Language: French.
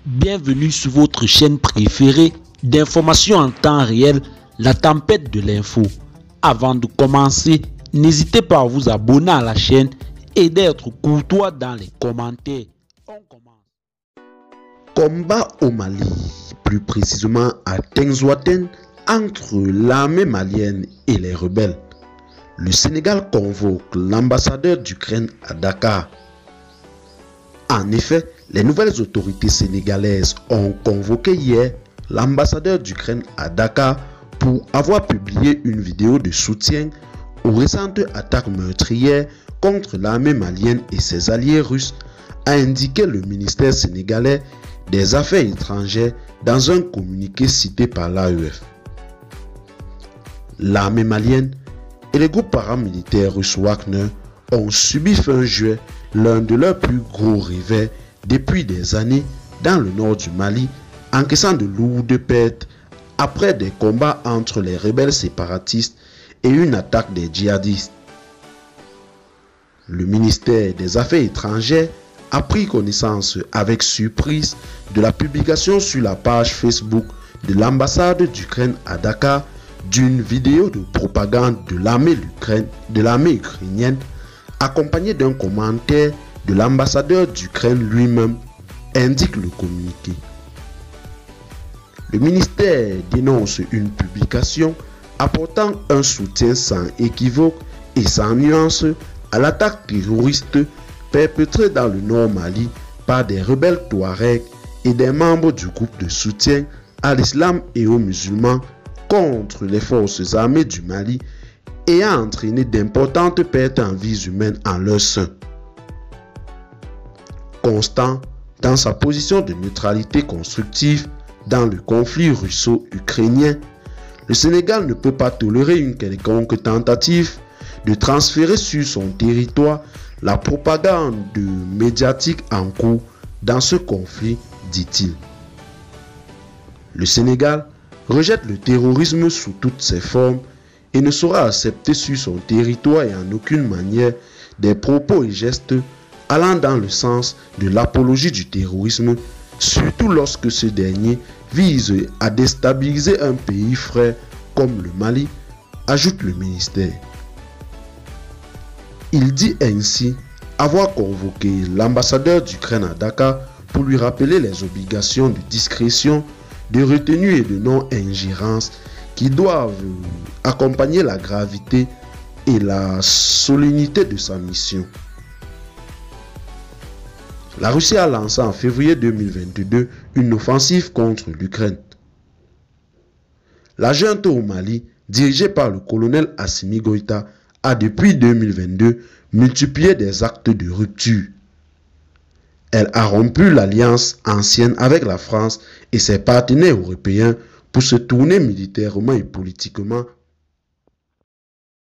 Bienvenue sur votre chaîne préférée d'information en temps réel, la tempête de l'info. Avant de commencer, n'hésitez pas à vous abonner à la chaîne et d'être courtois dans les commentaires. On commence. Combat au Mali, plus précisément à Tenzouaten, entre l'armée malienne et les rebelles. Le Sénégal convoque l'ambassadeur d'Ukraine à Dakar. En effet, les nouvelles autorités sénégalaises ont convoqué hier l'ambassadeur d'Ukraine à Dakar pour avoir publié une vidéo de soutien aux récentes attaques meurtrières contre l'armée malienne et ses alliés russes, a indiqué le ministère sénégalais des Affaires étrangères dans un communiqué cité par l'AEF. L'armée malienne et les groupes paramilitaires russes Wagner ont subi fin juillet l'un de leurs plus gros revers depuis des années dans le nord du Mali, encaissant de lourdes pertes après des combats entre les rebelles séparatistes et une attaque des djihadistes. Le ministère des Affaires étrangères a pris connaissance avec surprise de la publication sur la page Facebook de l'ambassade d'Ukraine à Dakar d'une vidéo de propagande de l'armée ukrainienne accompagnée d'un commentaire de l'ambassadeur d'Ukraine lui-même, indique le communiqué. Le ministère dénonce une publication apportant un soutien sans équivoque et sans nuance à l'attaque terroriste perpétrée dans le nord Mali par des rebelles touaregs et des membres du groupe de soutien à l'islam et aux musulmans contre les forces armées du Mali et a entraîné d'importantes pertes en vies humaines en leur sein. Constant dans sa position de neutralité constructive dans le conflit russo-ukrainien, le Sénégal ne peut pas tolérer une quelconque tentative de transférer sur son territoire la propagande médiatique en cours dans ce conflit, dit-il. Le Sénégal rejette le terrorisme sous toutes ses formes et ne saura accepter sur son territoire et en aucune manière des propos et gestes allant dans le sens de l'apologie du terrorisme, surtout lorsque ce dernier vise à déstabiliser un pays frère comme le Mali, ajoute le ministère. Il dit ainsi avoir convoqué l'ambassadeur d'Ukraine à Dakar pour lui rappeler les obligations de discrétion, de retenue et de non-ingérence qui doivent accompagner la gravité et la solennité de sa mission. La Russie a lancé en février 2022 une offensive contre l'Ukraine. La junte au Mali, dirigée par le colonel Assimi Goïta, a depuis 2022 multiplié des actes de rupture. Elle a rompu l'alliance ancienne avec la France et ses partenaires européens pour se tourner militairement et politiquement